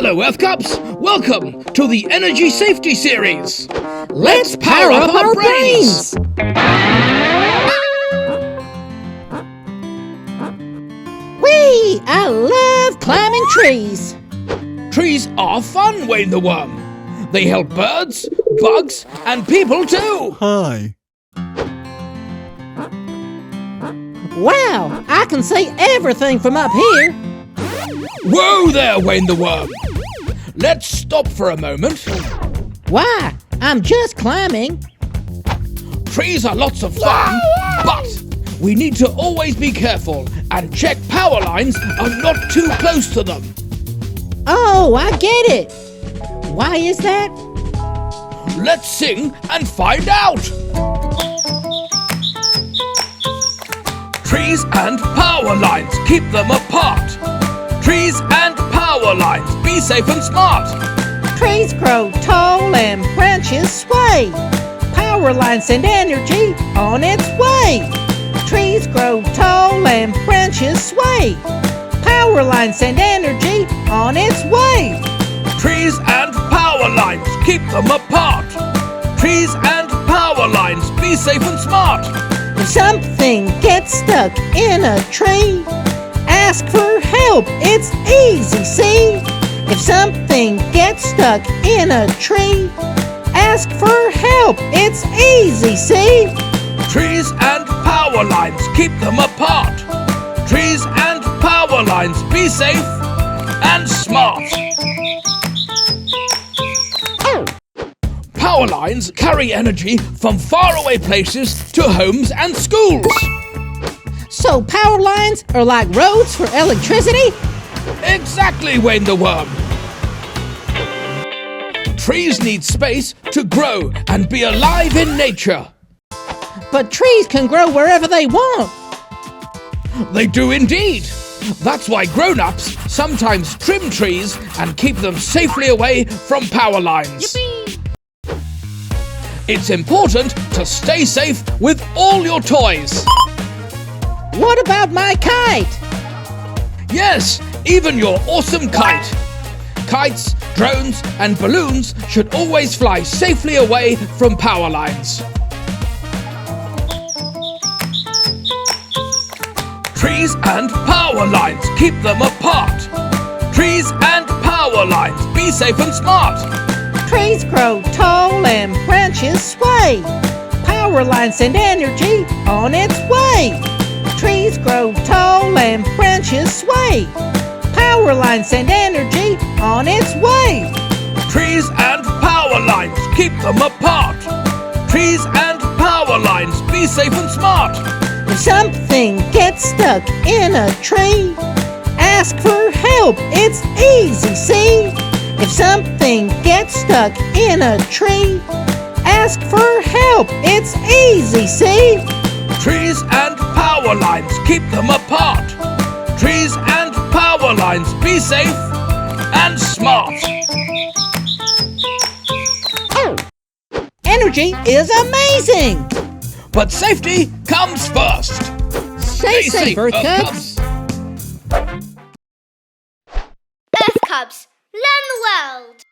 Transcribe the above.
Hello, Earth Cups! Welcome to the Energy Safety Series! Let's power up our brains! Whee! I love climbing trees! Trees are fun, Wayne the Worm! They help birds, bugs, and people too! Hi. Wow! I can see everything from up here! Whoa there, Wayne the Worm! Let's stop for a moment. Why? I'm just climbing. Trees are lots of fun, but we need to always be careful and check power lines are not too close to them. Oh, I get it! Why is that? Let's sing and find out! Trees and power lines, keep them apart. Trees and power lines, be safe and smart. Trees grow tall and branches sway. Power lines send energy on its way. Trees grow tall and branches sway. Power lines send energy on its way. Trees and power lines, keep them apart. Trees and power lines, be safe and smart. If something gets stuck in a tree, ask for help, it's easy, see? If something gets stuck in a tree, ask for help, it's easy, see? Trees and power lines, keep them apart. Trees and power lines, be safe and smart. Power lines carry energy from faraway places to homes and schools. So power lines are like roads for electricity? Exactly, Wayne the Worm. Trees need space to grow and be alive in nature. But trees can grow wherever they want. They do indeed. That's why grown-ups sometimes trim trees and keep them safely away from power lines. Yippee! It's important to stay safe with all your toys. What about my kite? Yes, even your awesome kite. Kites, drones, and balloons should always fly safely away from power lines. Trees and power lines, keep them apart. Trees and power lines, be safe and smart. Trees grow tall and branches sway. Power lines send energy on its way. Trees grow tall and branches sway. Power lines send energy on its way. Trees and power lines, keep them apart. Trees and power lines, be safe and smart. If something gets stuck in a tree, ask for help, it's easy, see? If something gets stuck in a tree, ask for help, it's easy, see? Trees and power lines, keep them apart. Trees and power lines, be safe and smart. Energy is amazing! But safety comes first. Stay safe, Earth Cubs! Earth Cubs, learn the world!